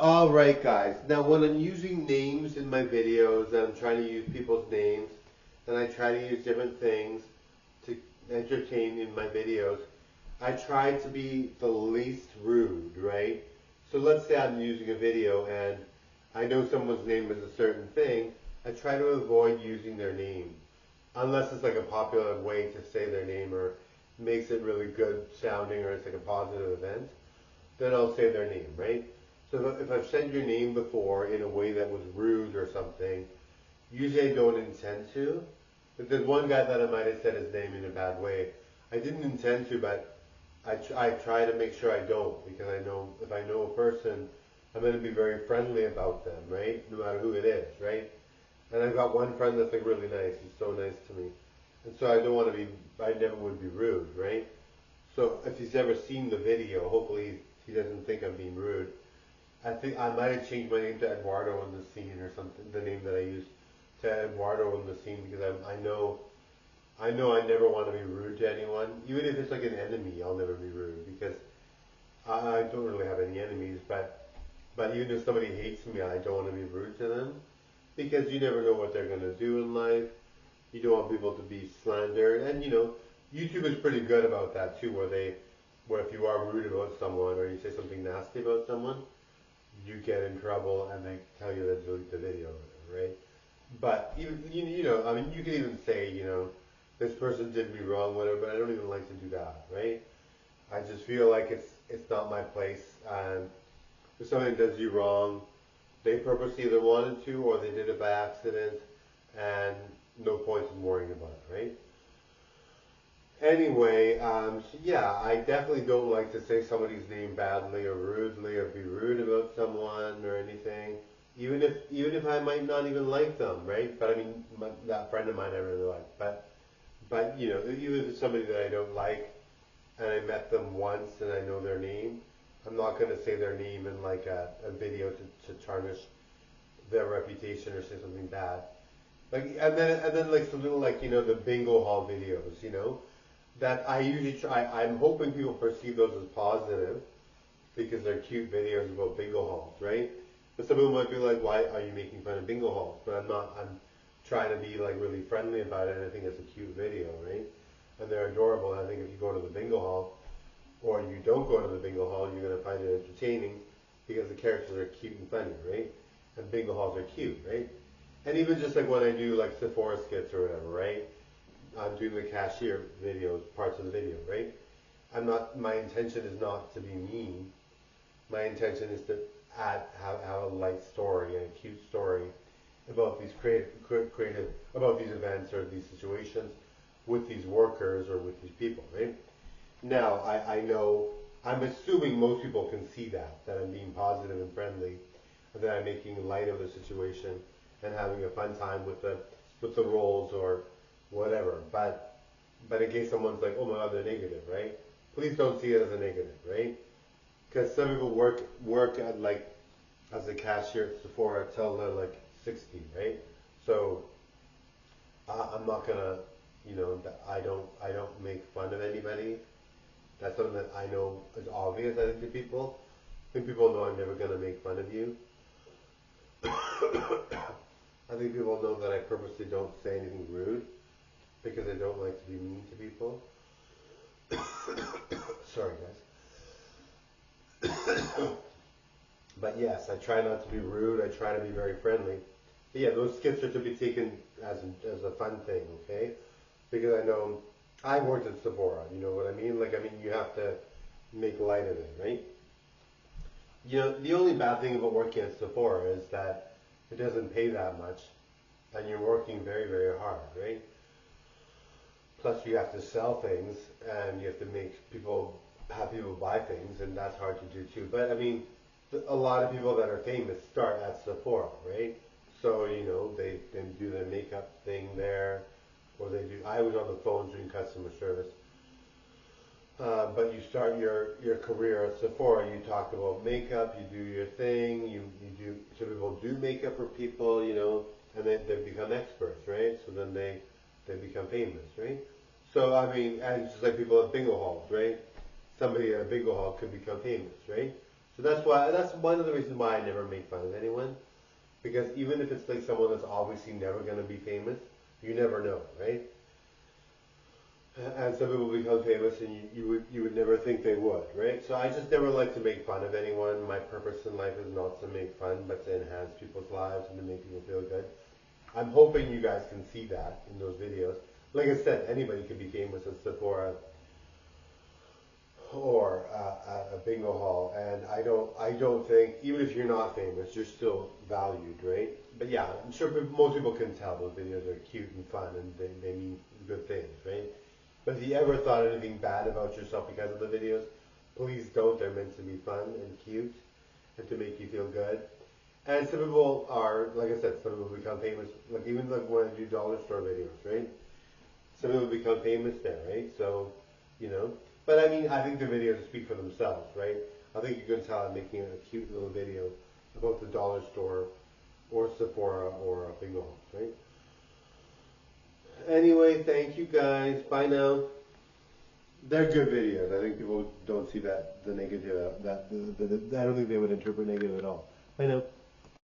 Alright guys, now when I'm using names in my videos and I'm trying to use people's names and I try to use different things to entertain in my videos, I try to be the least rude, right? So let's say I'm using a video and I know someone's name is a certain thing, I try to avoid using their name. Unless it's like a popular way to say their name or makes it really good sounding or it's like a positive event, then I'll say their name, right? So if I've said your name before in a way that was rude or something, usually I don't intend to. But there's one guy that I might have said his name in a bad way. I didn't intend to, but I try to make sure I don't, because I know if I know a person, I'm going to be very friendly about them, right? No matter who it is, right? And I've got one friend that's like really nice. He's so nice to me. And so I don't want to be, I never would be rude, right? So if he's ever seen the video, hopefully he doesn't think I'm being rude. I think I might have changed my name to Eduardo in the scene or something, the name that I used to Eduardo in the scene, because I know I never want to be rude to anyone. Even if it's like an enemy, I'll never be rude, because I don't really have any enemies, but even if somebody hates me, I don't want to be rude to them, because you never know what they're going to do in life. You don't want people to be slandered, and YouTube is pretty good about that too, where if you are rude about someone or you say something nasty about someone, you get in trouble and they tell you to delete the video, right? But even I mean, you can even say, this person did me wrong, whatever. But I don't even like to do that, right? I just feel like it's not my place. And if somebody does you wrong, they purposely either wanted to or they did it by accident, and no point in worrying about it, right? Anyway, so yeah, I definitely don't like to say somebody's name badly or rudely or be rude about someone or anything, even if I might not even like them, right? But I mean, that friend of mine I really like, but even if it's somebody that I don't like and I met them once and I know their name, I'm not going to say their name in like a video to tarnish their reputation or say something bad. Like and then like something like the bingo hall videos, that I usually try. I'm hoping people perceive those as positive because they're cute videos about bingo halls, right? But some people might be like, why are you making fun of bingo halls? But I'm not. I'm trying to be like really friendly about it, and I think it's a cute video, right? And they're adorable. And I think if you go to the bingo hall or you don't go to the bingo hall, you're going to find it entertaining because the characters are cute and funny, right? And bingo halls are cute, right? And even just like when I do like Sephora skits or whatever, right? I'm doing the cashier videos, parts of the video, right? My intention is not to be mean. My intention is to have a light story and a cute story about these creative, about these events or these situations with these workers or with these people, right? Now, I know, I'm assuming most people can see that I'm being positive and friendly, that I'm making light of the situation and having a fun time with the roles or whatever. But in case someone's like, oh my god, they're negative, right? Please don't see it as a negative, right? Because some people work at like as a cashier at Sephora till they're like 60, right? So I'm not gonna, I don't make fun of anybody. That's something that I know is obvious, I think, to people. I think people know I'm never gonna make fun of you. I think people know that I purposely don't say anything rude because I don't like to be mean to people. Sorry, guys. But yes, I try not to be rude. I try to be very friendly. But yeah, those skits are to be taken as a fun thing, okay? Because I know I worked at Sephora. You know what I mean? Like, I mean, you have to make light of it, right? The only bad thing about working at Sephora is that it doesn't pay that much, and you're working very, very hard, right? Plus, you have to sell things, and you have to have people buy things, and that's hard to do too. But I mean, a lot of people that are famous start at Sephora, right? So they do their makeup thing there, or they do. I was on the phone doing customer service. But you start your career at Sephora, you talk about makeup, you do your thing, some people do makeup for people, and they become experts, right? So then they become famous, right? So, and it's just like people at bingo halls, right? Somebody at a bingo hall could become famous, right? So that's one of the reasons why I never make fun of anyone. Because even if it's like someone that's obviously never going to be famous, you never know, right? And some people become famous and you would never think they would, right? So I just never like to make fun of anyone. My purpose in life is not to make fun, but to enhance people's lives and to make people feel good. I'm hoping you guys can see that in those videos. Like I said, anybody can be famous at Sephora or a bingo hall, and I don't think, even if you're not famous, you're still valued, right? But yeah, I'm sure most people can tell those videos are cute and fun and they mean good things, right? But if you ever thought anything bad about yourself because of the videos, please don't. They're meant to be fun and cute and to make you feel good. And some people are, like I said, some people become famous, like even like when I do dollar store videos, right? Some people become famous there, right? So, you know. But I mean, I think the videos speak for themselves, right? I think you can tell I'm making a cute little video about the dollar store or Sephora or a bingo hall, right? Anyway, thank you guys. Bye now. They're good videos. I think people don't see that the negative. I don't think they would interpret negative at all. Bye now.